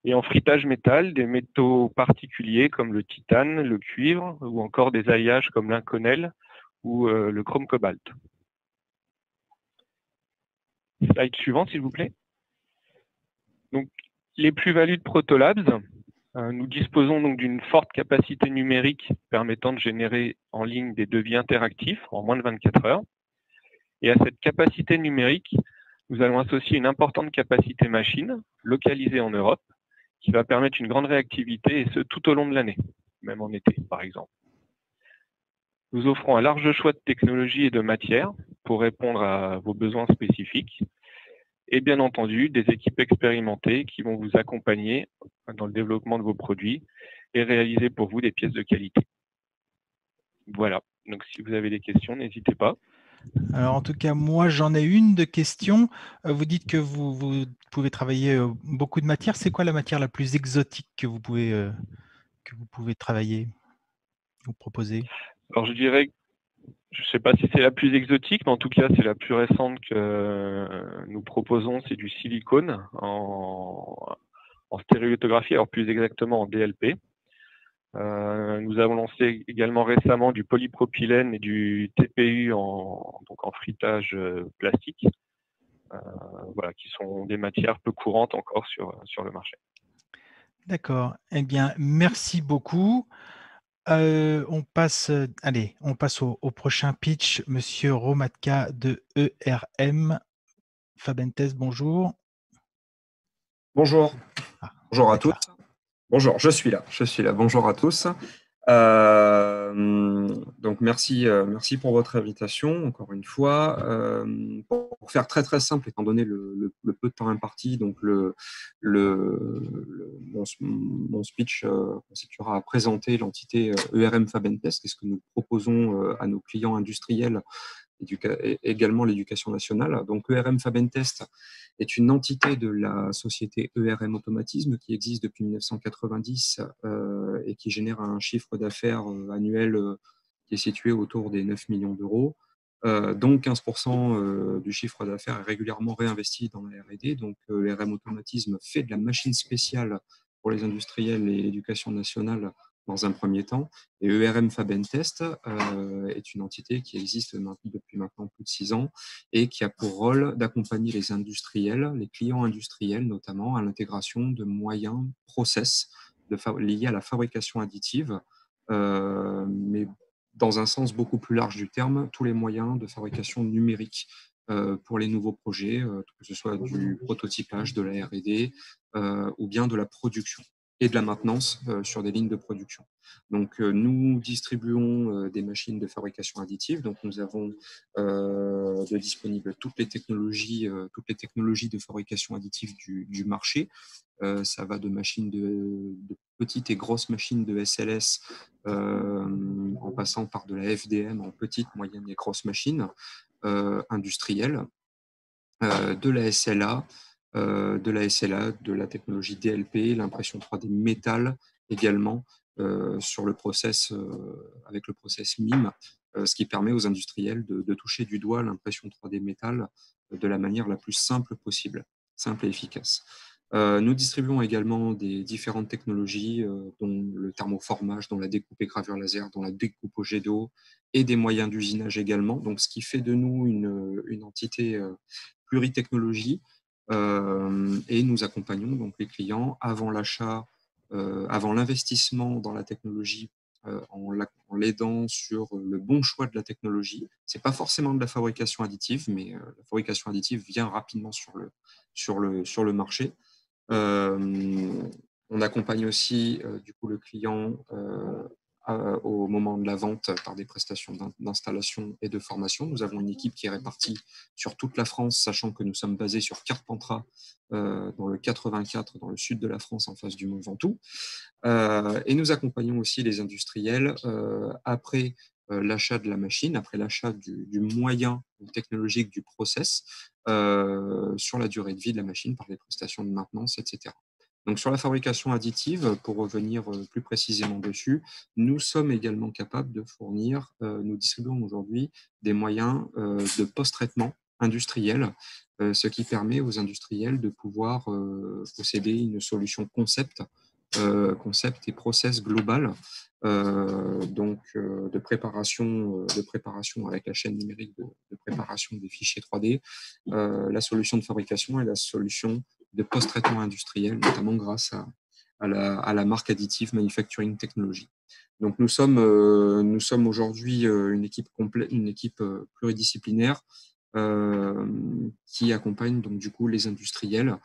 Et en frittage métal, des métaux particuliers comme le titane, le cuivre ou encore des alliages comme l'inconel ou le chrome cobalt. Slide suivant, s'il vous plaît. Donc, les plus-values de Protolabs, nous disposons donc d'une forte capacité numérique permettant de générer en ligne des devis interactifs en moins de 24 heures. Et à cette capacité numérique, nous allons associer une importante capacité machine localisée en Europe qui va permettre une grande réactivité et ce tout au long de l'année, même en été par exemple. Nous offrons un large choix de technologies et de matières pour répondre à vos besoins spécifiques. Et bien entendu, des équipes expérimentées qui vont vous accompagner dans le développement de vos produits et réaliser pour vous des pièces de qualité. Voilà, donc si vous avez des questions, n'hésitez pas. Alors en tout cas, moi j'en ai une de question. Vous dites que vous pouvez travailler beaucoup de matières. C'est quoi la matière la plus exotique que vous pouvez travailler ou proposer? Alors je dirais je ne sais pas si c'est la plus exotique, mais en tout cas, c'est la plus récente que nous proposons. C'est du silicone en stéréolithographie, alors plus exactement en DLP. Nous avons lancé également récemment du polypropylène et du TPU donc en frittage plastique, voilà, qui sont des matières peu courantes encore sur le marché. D'accord. Eh bien, merci beaucoup. On passe au prochain pitch. Monsieur Romatka de ERM Fabentes, bonjour. Bonjour. Bonjour à vous êtes tous. Bonjour, je suis là. Bonjour à tous. Donc merci pour votre invitation encore une fois. Pour faire très très simple, étant donné le peu de temps imparti, donc mon speech constituera à présenter l'entité ERM Fabentes, et ce que nous proposons à nos clients industriels, et également l'éducation nationale. Donc ERM Fabentest est une entité de la société ERM Automatisme qui existe depuis 1990 et qui génère un chiffre d'affaires annuel qui est situé autour des 9 millions d'euros. Donc 15% du chiffre d'affaires est régulièrement réinvesti dans la R&D. Donc ERM Automatisme fait de la machine spéciale pour les industriels et l'éducation nationale dans un premier temps. Et ERM Fabentest est une entité qui existe depuis maintenant plus de 6 ans et qui a pour rôle d'accompagner les industriels, les clients industriels notamment, à l'intégration de moyens, process liés à la fabrication additive, mais dans un sens beaucoup plus large du terme, tous les moyens de fabrication numérique pour les nouveaux projets, que ce soit du prototypage, de la R&D ou bien de la production et de la maintenance sur des lignes de production. Donc, nous distribuons des machines de fabrication additive. Donc, nous avons de disponibles toutes les technologies de fabrication additive du marché. Ça va de machines de petites et grosses machines de SLS en passant par de la FDM en petites, moyennes et grosses machines industrielles, de la SLA, de la technologie DLP, l'impression 3D métal également sur le process, avec le process MIM, ce qui permet aux industriels de toucher du doigt l'impression 3D métal de la manière la plus simple possible, simple et efficace. Nous distribuons également des différentes technologies, dont le thermoformage, dont la découpe et gravure laser, dont la découpe au jet d'eau, et des moyens d'usinage également. Donc, ce qui fait de nous une entité pluritechnologie. Et nous accompagnons donc les clients avant l'achat, avant l'investissement dans la technologie, en l'aidant sur le bon choix de la technologie. Ce n'est pas forcément de la fabrication additive, mais la fabrication additive vient rapidement sur le marché. On accompagne aussi du coup le client au moment de la vente par des prestations d'installation et de formation. Nous avons une équipe qui est répartie sur toute la France, sachant que nous sommes basés sur Carpentras, dans le 84, dans le sud de la France, en face du Mont Ventoux. Et nous accompagnons aussi les industriels après l'achat de la machine, après l'achat du moyen technologique du process, sur la durée de vie de la machine par des prestations de maintenance, etc. Donc, sur la fabrication additive, pour revenir plus précisément dessus, nous sommes également capables de fournir, nous distribuons aujourd'hui des moyens de post-traitement industriel, ce qui permet aux industriels de pouvoir posséder une solution concept et process global, donc de préparation avec la chaîne numérique de préparation des fichiers 3D, la solution de fabrication et la solution de post-traitement industriel, notamment grâce à la marque Additive Manufacturing Technology. Donc nous sommes aujourd'hui une équipe pluridisciplinaire qui accompagne donc du coup les industriels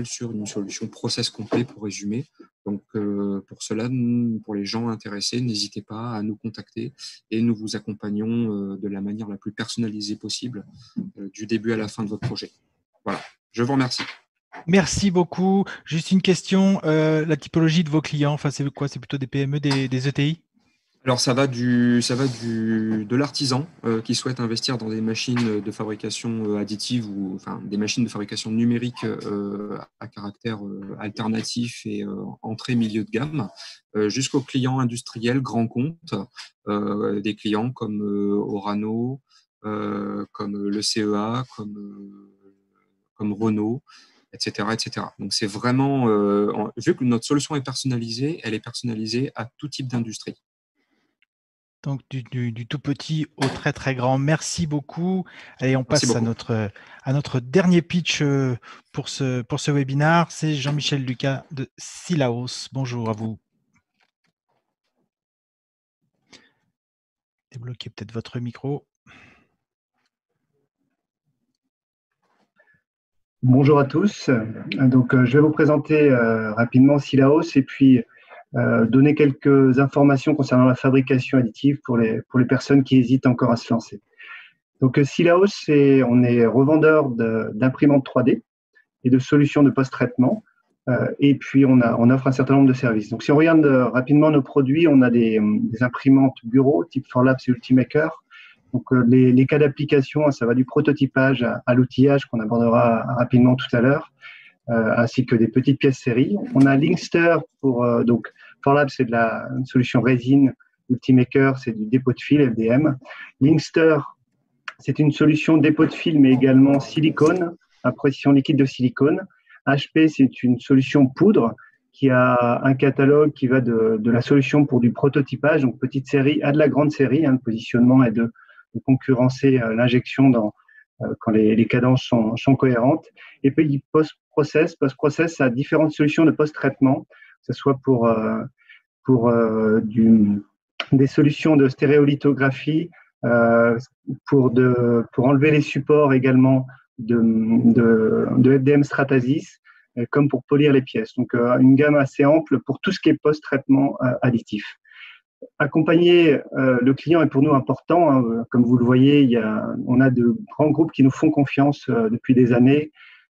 sur une solution process complet, pour résumer. Donc pour cela, pour les gens intéressés, n'hésitez pas à nous contacter et nous vous accompagnons de la manière la plus personnalisée possible du début à la fin de votre projet. Voilà, je vous remercie. Merci beaucoup. Juste une question, la typologie de vos clients, enfin, c'est quoi? C'est plutôt des PME, des ETI? Alors de l'artisan qui souhaite investir dans des machines de fabrication additive ou des machines de fabrication numérique à caractère alternatif et entrée milieu de gamme, jusqu'aux clients industriels grands comptes, des clients comme Orano, comme le CEA, comme Renault, etc., etc. Donc c'est vraiment, vu que notre solution est personnalisée, elle est personnalisée à tout type d'industrie. Donc, du tout petit au très, très grand. Merci beaucoup. Allez, on passe à notre dernier pitch pour ce webinaire. C'est Jean-Michel Lucas de Silaos. Bonjour à vous. Débloquez peut-être votre micro. Bonjour à tous. Donc, je vais vous présenter rapidement Silaos et puis donner quelques informations concernant la fabrication additive pour les personnes qui hésitent encore à se lancer. Donc, Silaos, on est revendeur d'imprimantes 3D et de solutions de post-traitement. Et puis, on offre un certain nombre de services. Donc, si on regarde rapidement nos produits, on a des imprimantes bureau type Formlabs et Ultimaker. Donc, les cas d'application, ça va du prototypage à l'outillage qu'on abordera rapidement tout à l'heure, ainsi que des petites pièces série. On a Linkster pour donc Formlabs, c'est une solution résine. Ultimaker, c'est du dépôt de fil FDM. Linkster, c'est une solution dépôt de fil, mais également silicone, à pression liquide de silicone. HP, c'est une solution poudre qui a un catalogue qui va de la solution pour du prototypage, donc petite série, à de la grande série. Le positionnement est de concurrencer l'injection quand les cadences sont cohérentes. Et puis post-process, ça a différentes solutions de post-traitement, que ce soit pour des solutions de stéréolithographie, pour enlever les supports également de FDM Stratasys, comme pour polir les pièces. Donc, une gamme assez ample pour tout ce qui est post-traitement additif. Accompagner le client est pour nous important. Comme vous le voyez, on a de grands groupes qui nous font confiance depuis des années.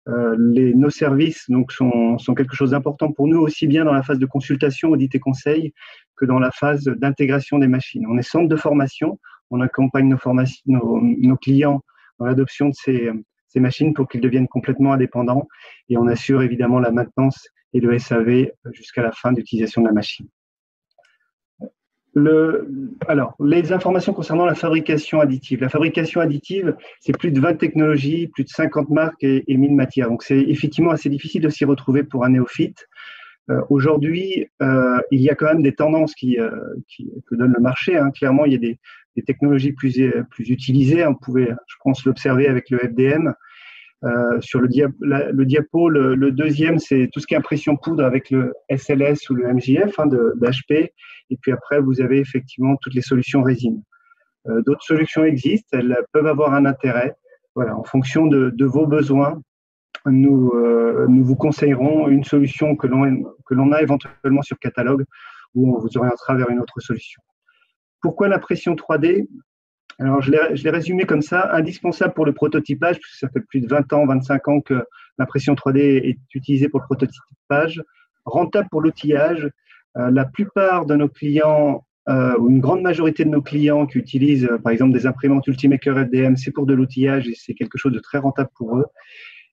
Nos services donc, sont quelque chose d'important pour nous, aussi bien dans la phase de consultation, audit et conseil, que dans la phase d'intégration des machines. On est centre de formation, on accompagne nos clients dans l'adoption de ces machines pour qu'ils deviennent complètement indépendants et on assure évidemment la maintenance et le SAV jusqu'à la fin d'utilisation de la machine. Alors, les informations concernant la fabrication additive. La fabrication additive, c'est plus de 20 technologies, plus de 50 marques et 1000 matières. Donc, c'est effectivement assez difficile de s'y retrouver pour un néophyte. Aujourd'hui, il y a quand même des tendances que donne le marché. Clairement, il y a des technologies plus utilisées. On pouvait, je pense, l'observer avec le FDM. Sur le diapo, le deuxième, c'est tout ce qui est impression poudre avec le SLS ou le MJF d'HP. Et puis après, vous avez effectivement toutes les solutions résine. D'autres solutions existent, elles peuvent avoir un intérêt. Voilà, en fonction de vos besoins, nous vous conseillerons une solution que l'on a éventuellement sur catalogue ou on vous orientera vers une autre solution. Pourquoi l'impression 3D ? Alors, je l'ai résumé comme ça, indispensable pour le prototypage, puisque ça fait plus de 20 ans, 25 ans que l'impression 3D est utilisée pour le prototypage, rentable pour l'outillage. La plupart de nos clients, ou une grande majorité de nos clients qui utilisent, par exemple, des imprimantes Ultimaker FDM, c'est pour de l'outillage et c'est quelque chose de très rentable pour eux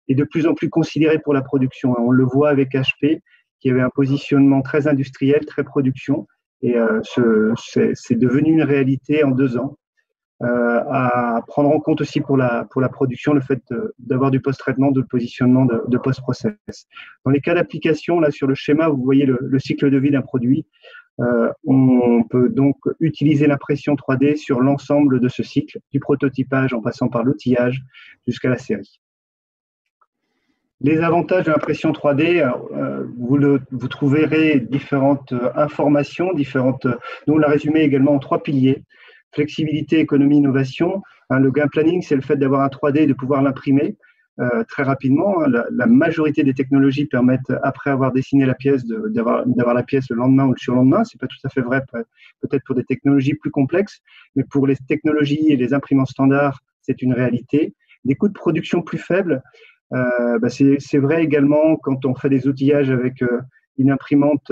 et de plus en plus considéré pour la production. On le voit avec HP, qui avait un positionnement très industriel, très production, et c'est devenu une réalité en 2 ans. À prendre en compte aussi pour la production le fait d'avoir du post-traitement, de positionnement de post-process. Dans les cas d'application, là sur le schéma, vous voyez le cycle de vie d'un produit. On peut donc utiliser l'impression 3D sur l'ensemble de ce cycle, du prototypage en passant par l'outillage jusqu'à la série. Les avantages de l'impression 3D, vous trouverez différentes informations, nous on l'a résumé également en 3 piliers. Flexibilité, économie, innovation. Le gain planning, c'est le fait d'avoir un 3D et de pouvoir l'imprimer très rapidement. La majorité des technologies permettent, après avoir dessiné la pièce, d'avoir la pièce le lendemain ou le surlendemain. C'est pas tout à fait vrai, peut-être pour des technologies plus complexes, mais pour les technologies et les imprimantes standards, c'est une réalité. Des coûts de production plus faibles, c'est vrai également quand on fait des outillages avec une imprimante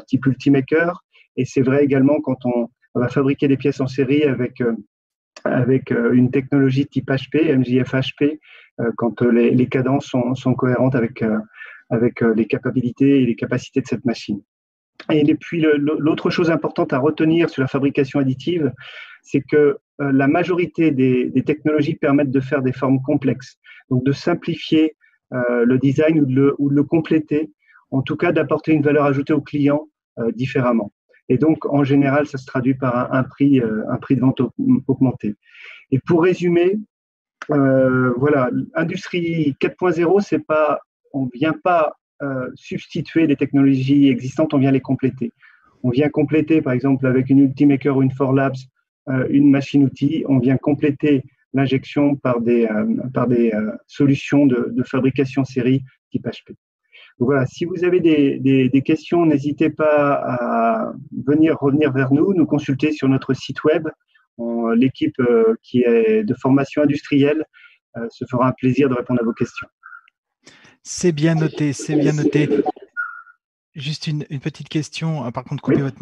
type Ultimaker, et c'est vrai également quand on On va fabriquer des pièces en série avec une technologie type HP, MJF-HP, quand les cadences sont cohérentes avec les capacités et les capacités de cette machine. Et puis, l'autre chose importante à retenir sur la fabrication additive, c'est que la majorité des technologies permettent de faire des formes complexes, donc de simplifier le design ou de le compléter, en tout cas d'apporter une valeur ajoutée au client différemment. Et donc, en général, ça se traduit par un prix de vente augmenté. Et pour résumer, voilà, Industrie 4.0, c'est pas, on ne vient pas substituer les technologies existantes, on vient les compléter. On vient compléter, par exemple, avec une Ultimaker ou une Forlabs, une machine-outil. On vient compléter l'injection par des solutions de fabrication série type HP. Donc voilà, si vous avez des questions, n'hésitez pas à revenir vers nous, nous consulter sur notre site web. L'équipe qui est de formation industrielle se fera un plaisir de répondre à vos questions. C'est bien noté, c'est bien noté. Juste une petite question, par contre, coupez votre…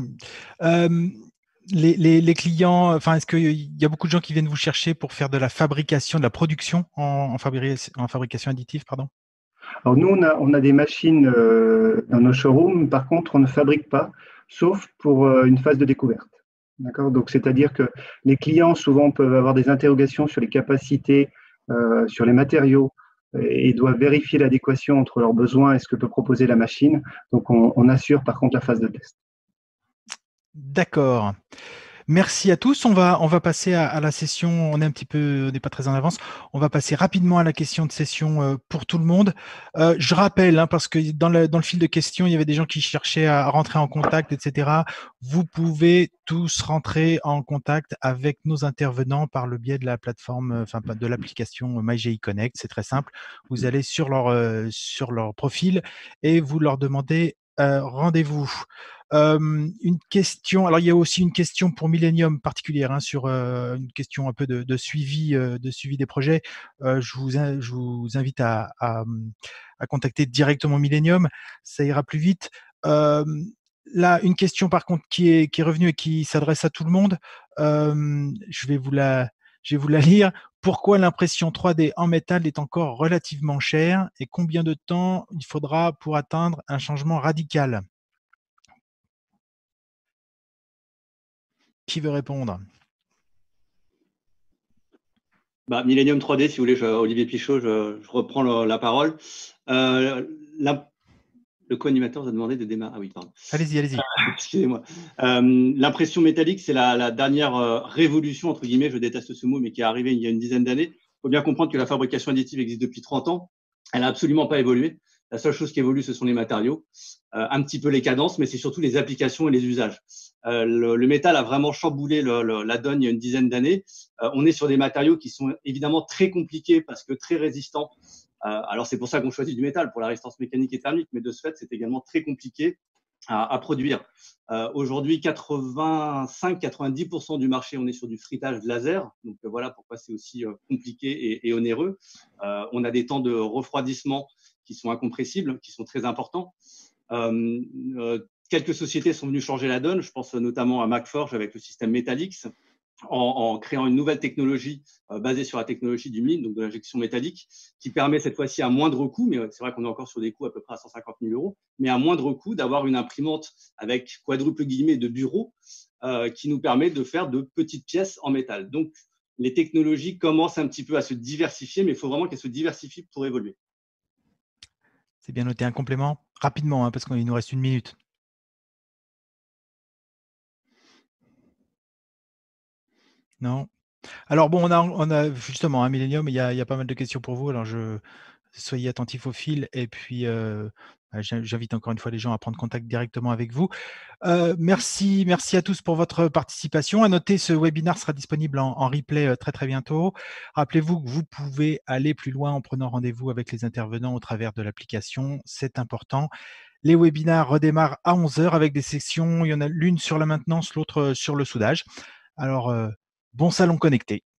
les clients, enfin, est-ce qu'il y a beaucoup de gens qui viennent vous chercher pour faire de la fabrication, de la production en fabrication additive, pardon? Alors nous, on a des machines dans nos showrooms. Par contre, on ne fabrique pas, sauf pour une phase de découverte. D'accord. Donc, c'est-à-dire que les clients souvent peuvent avoir des interrogations sur les capacités, sur les matériaux, et doivent vérifier l'adéquation entre leurs besoins et ce que peut proposer la machine. Donc, on assure par contre la phase de test. D'accord. Merci à tous. On va passer à la session. On n'est pas très en avance. On va passer rapidement à la question de session pour tout le monde. Je rappelle, parce que dans le fil de questions, il y avait des gens qui cherchaient à rentrer en contact, etc. Vous pouvez tous rentrer en contact avec nos intervenants par le biais de la plateforme, de l'application MyGI Connect. C'est très simple. Vous allez sur leur profil et vous leur demandez rendez-vous. Une question, alors il y a aussi une question pour Millennium particulière sur une question un peu de suivi des projets. Je vous invite à contacter directement Millennium, ça ira plus vite. Là, une question par contre qui est revenue et qui s'adresse à tout le monde. Je vais vous la lire. Pourquoi l'impression 3D en métal est encore relativement chère et combien de temps il faudra pour atteindre un changement radical? Qui veut répondre? Millennium 3D, si vous voulez, Olivier Pichot, je reprends la parole. Le co-animateur vous a demandé de démarrer. Ah oui, pardon. Allez-y. Excusez-moi. L'impression métallique, c'est la dernière révolution, entre guillemets, je déteste ce mot, mais qui est arrivée il y a une dizaine d'années. Il faut bien comprendre que la fabrication additive existe depuis 30 ans. Elle n'a absolument pas évolué. La seule chose qui évolue, ce sont les matériaux, un petit peu les cadences, mais c'est surtout les applications et les usages. Le métal a vraiment chamboulé la donne il y a une dizaine d'années. On est sur des matériaux qui sont évidemment très compliqués parce que très résistants. Alors, c'est pour ça qu'on choisit du métal, pour la résistance mécanique et thermique, mais de ce fait, c'est également très compliqué à produire. Aujourd'hui, 85-90% du marché, on est sur du frittage laser. Donc, voilà pourquoi c'est aussi compliqué et onéreux. On a des temps de refroidissement qui sont incompressibles, qui sont très importants. Quelques sociétés sont venues changer la donne. Je pense notamment à MacForge avec le système Metalix, en créant une nouvelle technologie basée sur la technologie du MIN, donc de l'injection métallique, qui permet cette fois-ci à moindre coût, mais c'est vrai qu'on est encore sur des coûts à peu près à 150 000 €, mais à moindre coût d'avoir une imprimante avec quadruple guillemets de bureau qui nous permet de faire de petites pièces en métal. Donc, les technologies commencent un petit peu à se diversifier, mais il faut vraiment qu'elles se diversifient pour évoluer. C'est bien noté. Un complément rapidement, parce qu'il nous reste 1 minute. Non. Alors bon, on a justement un Millennium, il y a pas mal de questions pour vous. Alors soyez attentifs au fil et puis j'invite encore une fois les gens à prendre contact directement avec vous. Merci à tous pour votre participation. À noter, ce webinaire sera disponible en replay très bientôt. Rappelez-vous que vous pouvez aller plus loin en prenant rendez-vous avec les intervenants au travers de l'application. C'est important. Les webinaires redémarrent à 11 h avec des sections. Il y en a l'une sur la maintenance, l'autre sur le soudage. Alors, bon salon connecté.